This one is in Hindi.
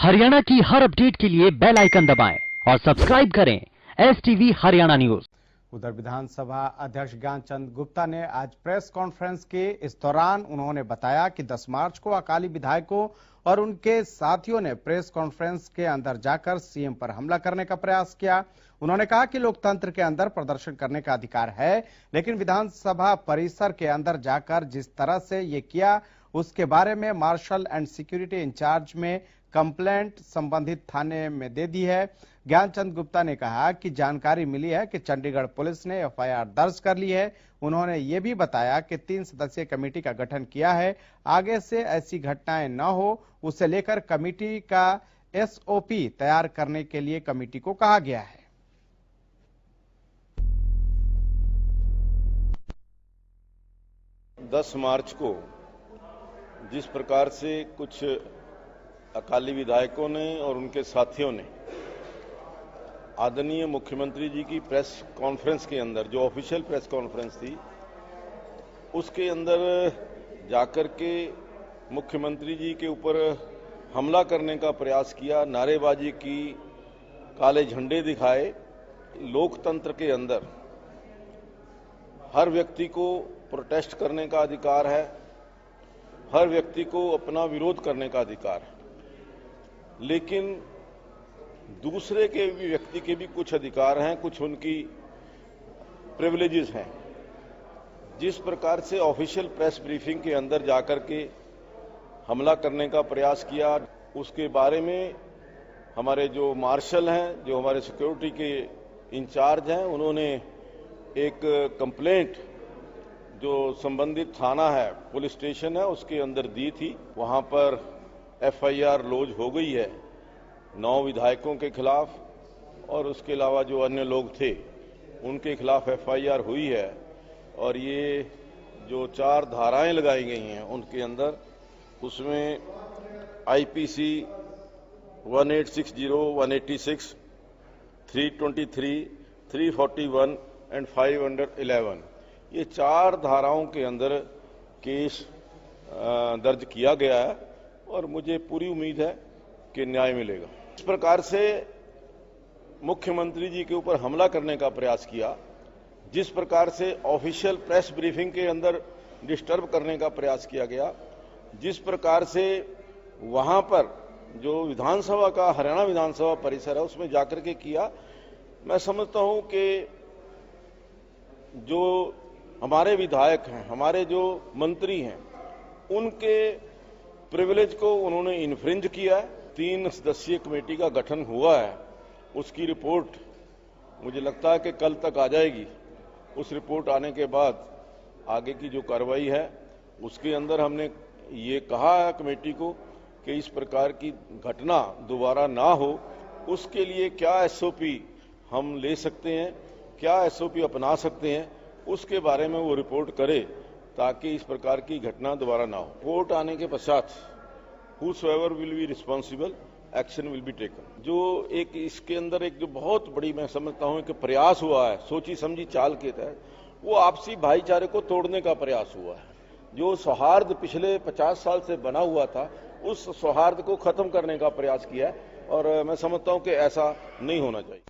हरियाणा की हर अपडेट के लिए बेल आइकन दबाएं और सब्सक्राइब करें STV हरियाणा न्यूज। उधर विधानसभा अध्यक्ष ज्ञानचंद गुप्ता ने आज प्रेस कॉन्फ्रेंस के इस दौरान उन्होंने बताया कि 10 मार्च को अकाली विधायकों और उनके साथियों ने प्रेस कॉन्फ्रेंस के अंदर जाकर सीएम पर हमला करने का प्रयास किया। उन्होंने कहा कि लोकतंत्र के अंदर प्रदर्शन करने का अधिकार है, लेकिन विधानसभा परिसर के अंदर जाकर जिस तरह से ये किया उसके बारे में मार्शल एंड सिक्योरिटी इंचार्ज में कंप्लेंट संबंधित थाने में दे दी है। ज्ञानचंद गुप्ता ने कहा कि जानकारी मिली है कि चंडीगढ़ पुलिस ने FIR दर्ज कर ली है। उन्होंने ये भी बताया कि 3 सदस्यीय कमेटी का गठन किया है। आगे से ऐसी घटनाएं न हो उसे लेकर कमेटी का SOP तैयार करने के लिए कमेटी को कहा गया है। दस मार्च को जिस प्रकार से कुछ अकाली विधायकों ने और उनके साथियों ने आदरणीय मुख्यमंत्री जी की प्रेस कॉन्फ्रेंस के अंदर, जो ऑफिशियल प्रेस कॉन्फ्रेंस थी, उसके अंदर जाकर के मुख्यमंत्री जी के ऊपर हमला करने का प्रयास किया, नारेबाजी की, काले झंडे दिखाए। लोकतंत्र के अंदर हर व्यक्ति को प्रोटेस्ट करने का अधिकार है, हर व्यक्ति को अपना विरोध करने का अधिकार है, लेकिन दूसरे के भी व्यक्ति के भी कुछ अधिकार हैं, कुछ उनकी प्रिविलेजेस हैं। जिस प्रकार से ऑफिशियल प्रेस ब्रीफिंग के अंदर जाकर के हमला करने का प्रयास किया, उसके बारे में हमारे जो मार्शल हैं, जो हमारे सिक्योरिटी के इंचार्ज हैं, उन्होंने एक कंप्लेंट जो संबंधित थाना है, पुलिस स्टेशन है, उसके अंदर दी थी। वहां पर FIR लॉन्च हो गई है 9 विधायकों के खिलाफ, और उसके अलावा जो अन्य लोग थे उनके खिलाफ FIR हुई है। और ये जो 4 धाराएं लगाई गई हैं उनके अंदर, उसमें IPC 1860, 186, 323, 341 एंड 511, ये 4 धाराओं के अंदर केस दर्ज किया गया है और मुझे पूरी उम्मीद है कि न्याय मिलेगा। इस प्रकार से मुख्यमंत्री जी के ऊपर हमला करने का प्रयास किया, जिस प्रकार से ऑफिशियल प्रेस ब्रीफिंग के अंदर डिस्टर्ब करने का प्रयास किया गया, जिस प्रकार से वहां पर जो विधानसभा का, हरियाणा विधानसभा परिसर है, उसमें जाकर के किया, मैं समझता हूं कि जो हमारे विधायक हैं, हमारे जो मंत्री हैं, उनके प्रिविलेज को उन्होंने इन्फ्रिंज किया है। 3 सदस्यीय कमेटी का गठन हुआ है, उसकी रिपोर्ट मुझे लगता है कि कल तक आ जाएगी। उस रिपोर्ट आने के बाद आगे की जो कार्रवाई है, उसके अंदर हमने ये कहा है कमेटी को कि इस प्रकार की घटना दोबारा ना हो, उसके लिए क्या SOP हम ले सकते हैं, क्या SOP अपना सकते हैं, उसके बारे में वो रिपोर्ट करे, ताकि इस प्रकार की घटना दोबारा ना हो। रिपोर्ट आने के पश्चात whosoever will be responsible, action will be taken। जो एक इसके अंदर एक जो बहुत बड़ी, मैं समझता हूं कि प्रयास हुआ है, सोची समझी चाल के तहत, वो आपसी भाईचारे को तोड़ने का प्रयास हुआ है। जो सौहार्द पिछले 50 साल से बना हुआ था, उस सौहार्द को खत्म करने का प्रयास किया है, और मैं समझता हूं कि ऐसा नहीं होना चाहिए।